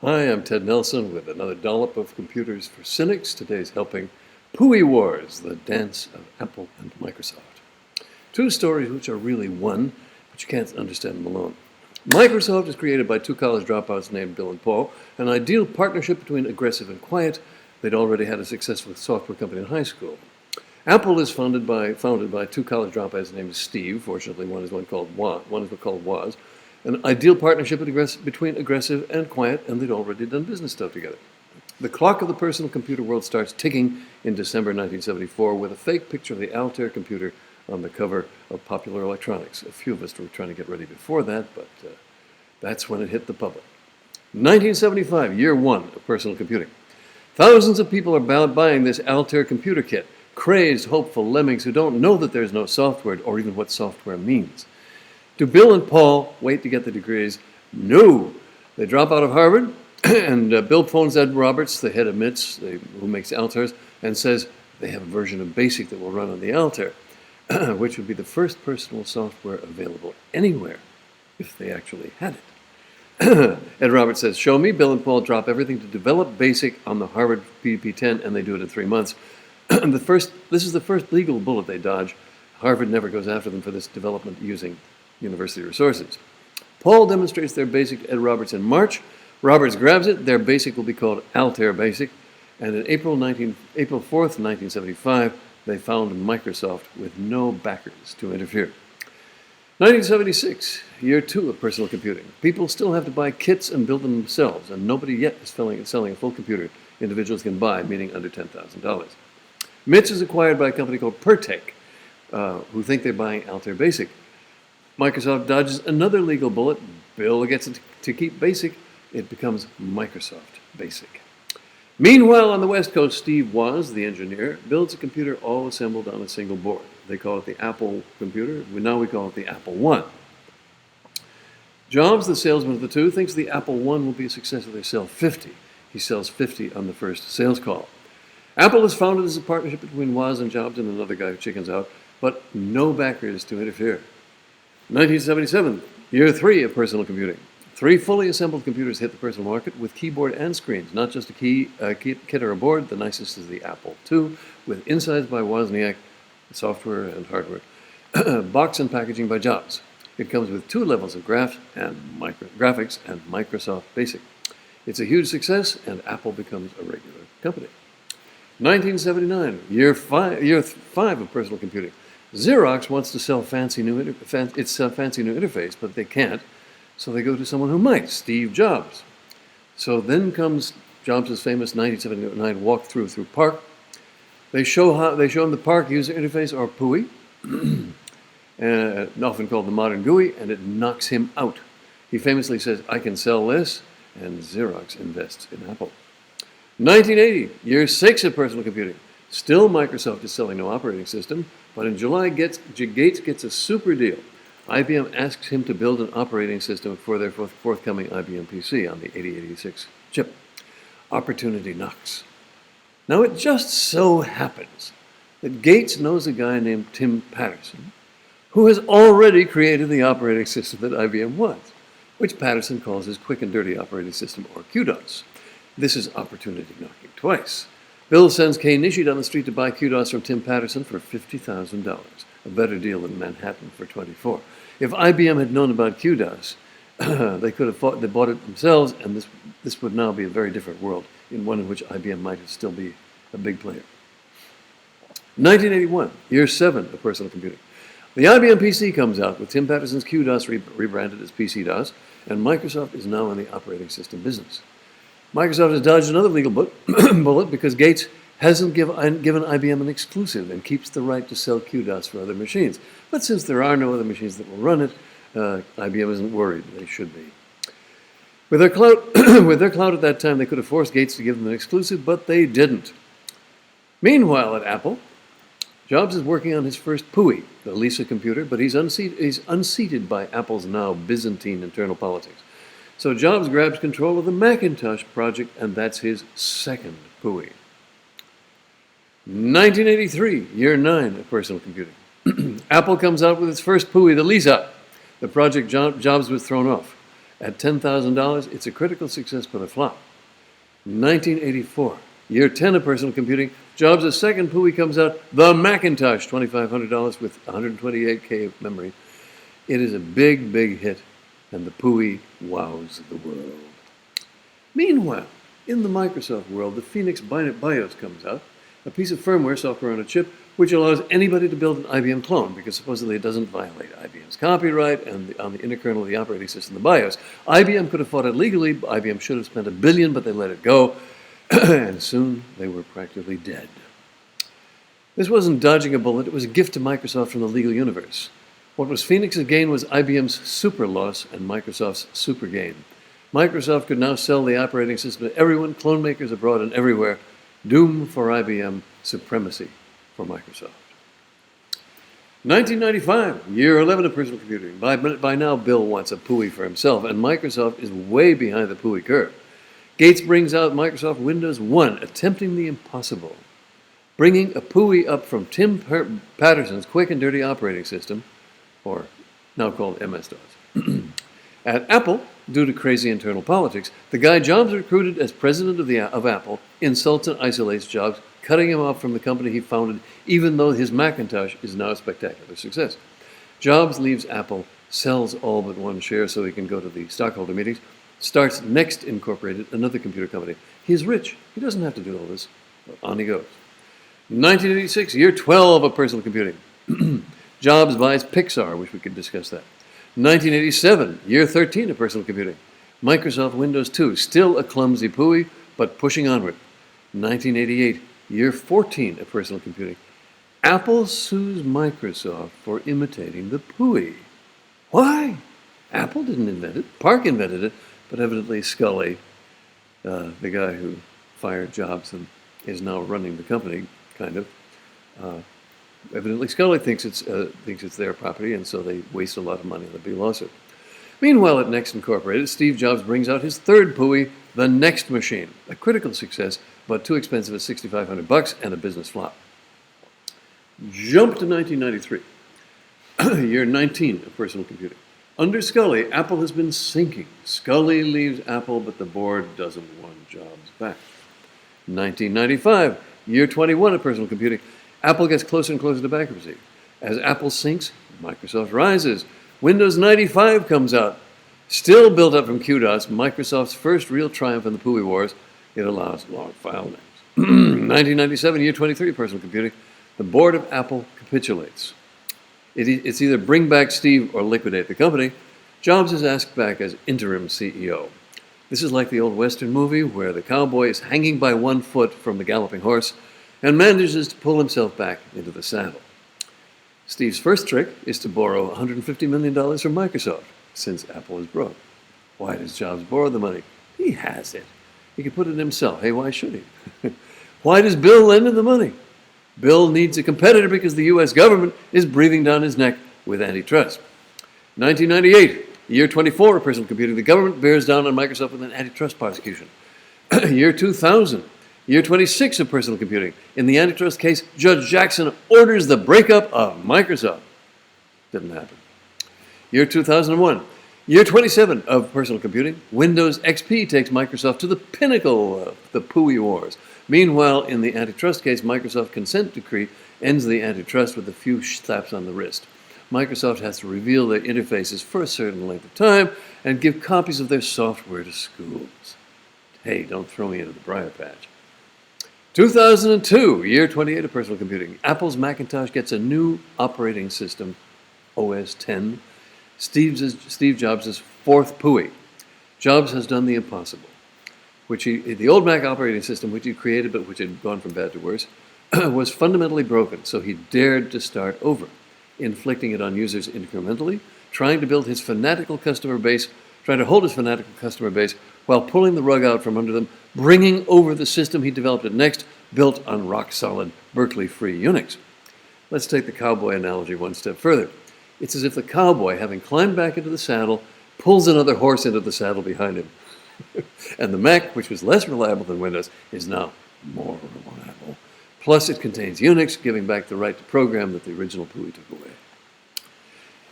Hi, I'm Ted Nelson with another dollop of computers for Cynics. Today's helping Pooey Wars, the dance of Apple and Microsoft. Two stories which are really one, but you can't understand them alone. Microsoft is created by two college dropouts named Bill and Paul, an ideal partnership between aggressive and quiet. They'd already had a successful software company in high school. Apple is founded by two college dropouts named Steve. Fortunately, one is called Woz. An ideal partnership between aggressive and quiet, and they'd already done business stuff together. The clock of the personal computer world starts ticking in December 1974 with a fake picture of the Altair computer on the cover of Popular Electronics. A few of us were trying to get ready before that, but that's when it hit the public. 1975, year one of personal computing. Thousands of people are buying this Altair computer kit. Crazed, hopeful lemmings who don't know that there's no software or even what software means. Do Bill and Paul wait to get the degrees? No. They drop out of Harvard, and Bill phones Ed Roberts, the head of MITS, who makes Altairs, and says they have a version of BASIC that will run on the Altair, which would be the first personal software available anywhere, if they actually had it. Ed Roberts says, show me. Bill and Paul drop everything to develop BASIC on the Harvard PDP-10, and they do it in 3 months. This is the first legal bullet they dodge. Harvard never goes after them for this development using university resources. Paul demonstrates their BASIC to Ed Roberts in March. Roberts grabs it. Their BASIC will be called Altair BASIC. And on April 4th, 1975, they found Microsoft with no backers to interfere. 1976, year two of personal computing. People still have to buy kits and build them themselves, and nobody yet is selling a full computer individuals can buy, meaning under $10,000. MITS is acquired by a company called Pertec, who think they're buying Altair BASIC. Microsoft dodges another legal bullet. Bill gets it to keep BASIC. It becomes Microsoft BASIC. Meanwhile, on the West Coast, Steve Woz, the engineer, builds a computer all assembled on a single board. They call it the Apple computer. Now we call it the Apple I. Jobs, the salesman of the two, thinks the Apple I will be a success if they sell 50. He sells 50 on the first sales call. Apple is founded as a partnership between Woz and Jobs and another guy who chickens out, but no backers to interfere. 1977, year three of personal computing. 3 fully assembled computers hit the personal market with keyboard and screens, not just a kit or a board. The nicest is the Apple II, with insides by Wozniak, software and hardware, box and packaging by Jobs. It comes with 2 levels of graphics and Microsoft BASIC. It's a huge success, and Apple becomes a regular company. 1979, year five of personal computing. Xerox wants to sell its fancy new interface, but they can't, so they go to someone who might, Steve Jobs. So then comes Jobs' famous 1979 walkthrough through PARC. They show him the PARC user interface, or PUI, often called the modern GUI, and it knocks him out. He famously says, I can sell this, and Xerox invests in Apple. 1980, year 6 of personal computing. Still, Microsoft is selling no operating system, but in July, Gates gets a super deal. IBM asks him to build an operating system for their forthcoming IBM PC on the 8086 chip. Opportunity knocks. Now, it just so happens that Gates knows a guy named Tim Patterson, who has already created the operating system that IBM wants, which Patterson calls his quick and dirty operating system, or QDOS. This is opportunity knocking twice. Bill sends Kay Nishi down the street to buy QDOS from Tim Patterson for $50,000, a better deal than Manhattan for $24,000. If IBM had known about QDOS, they bought it themselves, and this would now be a very different world, in one in which IBM might still be a big player. 1981, year 7 of personal computing. The IBM PC comes out with Tim Patterson's QDOS rebranded as PC-DOS, and Microsoft is now in the operating system business. Microsoft has dodged another legal bullet because Gates hasn't given IBM an exclusive and keeps the right to sell QDOS for other machines. But since there are no other machines that will run it, IBM isn't worried. They should be. With their clout at that time, they could have forced Gates to give them an exclusive, but they didn't. Meanwhile, at Apple, Jobs is working on his first PUI, the Lisa computer, but he's unseated by Apple's now Byzantine internal politics. So Jobs grabs control of the Macintosh project, and that's his second PUI. 1983, year 9 of personal computing. Apple comes out with its first PUI, the Lisa. The project Jobs was thrown off. At $10,000, it's a critical success but a flop. 1984, year 10 of personal computing, Jobs' second PUI comes out, the Macintosh, $2,500 with 128K of memory. It is a big, big hit, and the PUI wows the world. Meanwhile, in the Microsoft world, the Phoenix BIOS comes out, a piece of firmware, software on a chip, which allows anybody to build an IBM clone because supposedly it doesn't violate IBM's copyright and on the inner kernel of the operating system, the BIOS. IBM could have fought it legally. IBM should have spent $1 billion, but they let it go, and soon they were practically dead. This wasn't dodging a bullet. It was a gift to Microsoft from the legal universe. What was Phoenix's gain was IBM's super loss and Microsoft's super gain. Microsoft could now sell the operating system to everyone, clone makers abroad and everywhere. Doom for IBM, supremacy for Microsoft. 1995, year 11 of personal computing. By now, Bill wants a PUI for himself, and Microsoft is way behind the PUI curve. Gates brings out Microsoft Windows 1, attempting the impossible. Bringing a PUI up from Tim Patterson's quick and dirty operating system, or now called MS-DOS. At Apple, due to crazy internal politics, the guy Jobs recruited as president of Apple insults and isolates Jobs, cutting him off from the company he founded, even though his Macintosh is now a spectacular success. Jobs leaves Apple, sells all but one share so he can go to the stockholder meetings, starts Next Incorporated, another computer company. He's rich. He doesn't have to do all this. But on he goes. 1986, year 12 of personal computing. Jobs buys Pixar. Wish we could discuss that. 1987, year 13 of personal computing. Microsoft Windows 2, still a clumsy PUI, but pushing onward. 1988, year 14 of personal computing. Apple sues Microsoft for imitating the PUI. Why? Apple didn't invent it. Park invented it, but evidently Scully, the guy who fired Jobs and is now running the company, kind of, evidently Scully thinks it's their property, and so they waste a lot of money on the big lawsuit. Meanwhile, at Next Incorporated, Steve Jobs brings out his third PUI, the Next Machine, a critical success, but too expensive at $6,500 and a business flop. Jump to 1993, year 19 of personal computing. Under Scully, Apple has been sinking. Scully leaves Apple, but the board doesn't want Jobs back. 1995, year 21 of personal computing. Apple gets closer and closer to bankruptcy. As Apple sinks, Microsoft rises. Windows 95 comes out. Still built up from QDOS, Microsoft's first real triumph in the PUI wars. It allows long file names. 1997, year 23 of personal computing. The board of Apple capitulates. It's either bring back Steve or liquidate the company. Jobs is asked back as interim CEO. This is like the old Western movie where the cowboy is hanging by one foot from the galloping horse and manages to pull himself back into the saddle. Steve's first trick is to borrow $150 million from Microsoft, since Apple is broke. Why does Jobs borrow the money? He has it. He could put it himself. Hey, why should he? Why does Bill lend him the money? Bill needs a competitor because the U.S. government is breathing down his neck with antitrust. 1998, year 24 of personal computing, the government bears down on Microsoft with an antitrust prosecution. Year 2000, year 26 of personal computing. In the antitrust case, Judge Jackson orders the breakup of Microsoft. Didn't happen. Year 2001, year 27 of personal computing. Windows XP takes Microsoft to the pinnacle of the PUI wars. Meanwhile, in the antitrust case, Microsoft consent decree ends the antitrust with a few slaps on the wrist. Microsoft has to reveal their interfaces for a certain length of time and give copies of their software to schools. Hey, don't throw me into the briar patch. 2002, year 28 of personal computing. Apple's Macintosh gets a new operating system, OS X. Steve Jobs' fourth PUI. Jobs has done the impossible. The old Mac operating system, which he created but which had gone from bad to worse, was fundamentally broken, so he dared to start over, inflicting it on users incrementally, trying to hold his fanatical customer base while pulling the rug out from under them, bringing over the system he developed at Next, built on rock-solid Berkeley-free Unix. Let's take the cowboy analogy one step further. It's as if the cowboy, having climbed back into the saddle, pulls another horse into the saddle behind him. And the Mac, which was less reliable than Windows, is now more reliable. Plus, it contains Unix, giving back the right to program that the original PUI took away.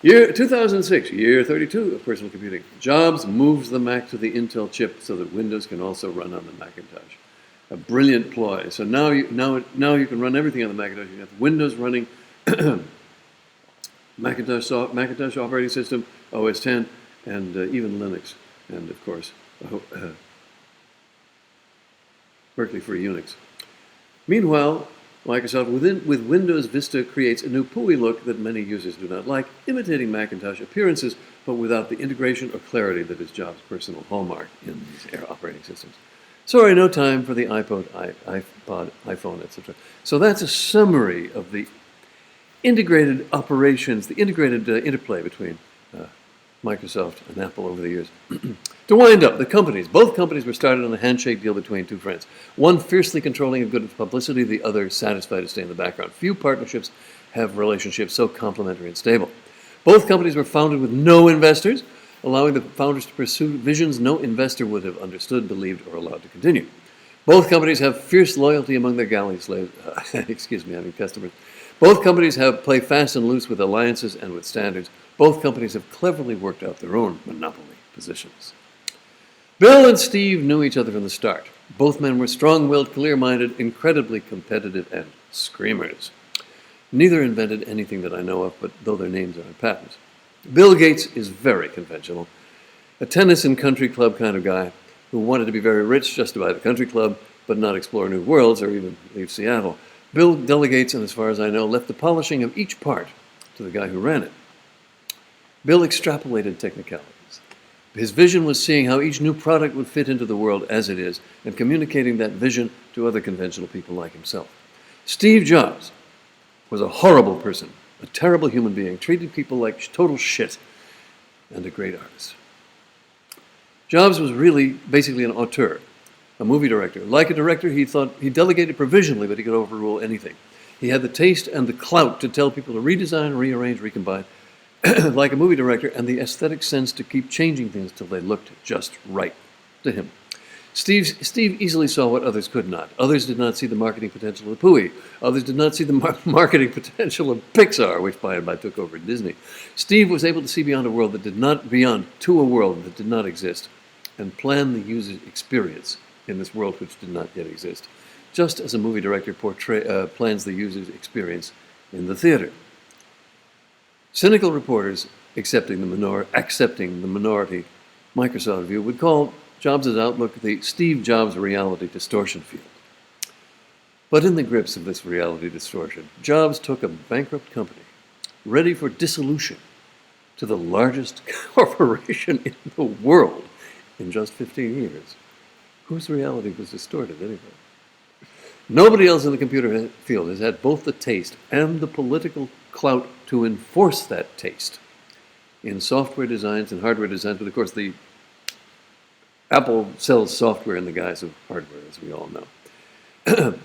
Year 2006, year 32 of personal computing. Jobs moves the Mac to the Intel chip so that Windows can also run on the Macintosh. A brilliant ploy. So now you can run everything on the Macintosh. You have Windows running, Macintosh operating system, OS 10, and even Linux, and of course Berkeley Free Unix. Meanwhile, Microsoft, with Windows Vista, creates a new PUI look that many users do not like, imitating Macintosh appearances, but without the integration or clarity that is Jobs' personal hallmark in these operating systems. Sorry, no time for the iPod, iPhone, etc. So that's a summary of the integrated operations, the integrated interplay between Microsoft and Apple over the years. To wind up, both companies were started on a handshake deal between two friends. One fiercely controlling and good at publicity, the other satisfied to stay in the background. Few partnerships have relationships so complementary and stable. Both companies were founded with no investors, allowing the founders to pursue visions no investor would have understood, believed, or allowed to continue. Both companies have fierce loyalty among their galley slaves. Customers. Both companies play fast and loose with alliances and with standards. Both companies have cleverly worked out their own monopoly positions. Bill and Steve knew each other from the start. Both men were strong-willed, clear-minded, incredibly competitive, and screamers. Neither invented anything that I know of, but though their names are in patents. Bill Gates is very conventional, a tennis and country club kind of guy who wanted to be very rich just to buy the country club, but not explore new worlds or even leave Seattle. Bill delegates, and as far as I know, left the polishing of each part to the guy who ran it. Bill extrapolated technicalities. His vision was seeing how each new product would fit into the world as it is and communicating that vision to other conventional people like himself. Steve Jobs was a horrible person, a terrible human being, treated people like total shit, and a great artist. Jobs was really basically an auteur, a movie director. Like a director, he thought he delegated provisionally, but he could overrule anything. He had the taste and the clout to tell people to redesign, rearrange, recombine, like a movie director, and the aesthetic sense to keep changing things till they looked just right to him. Steve easily saw what others could not. Others did not see the marketing potential of PUI. Others did not see the marketing potential of Pixar, which by and by took over Disney. Steve was able to see beyond a world that did not exist, and plan the user experience in this world which did not yet exist, just as a movie director plans the user's experience in the theater. Cynical reporters accepting the minority Microsoft view would call Jobs' outlook the Steve Jobs reality distortion field. But in the grips of this reality distortion, Jobs took a bankrupt company, ready for dissolution, to the largest corporation in the world in just 15 years. Whose reality was distorted anyway? Nobody else in the computer field has had both the taste and the political clout to enforce that taste in software designs and hardware designs. But of course, Apple sells software in the guise of hardware, as we all know.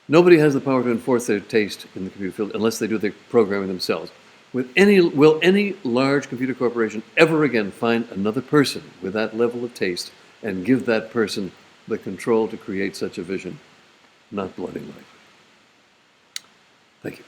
Nobody has the power to enforce their taste in the computer field unless they do the programming themselves. Will any large computer corporation ever again find another person with that level of taste and give that person the control to create such a vision? Not bloody likely. Thank you.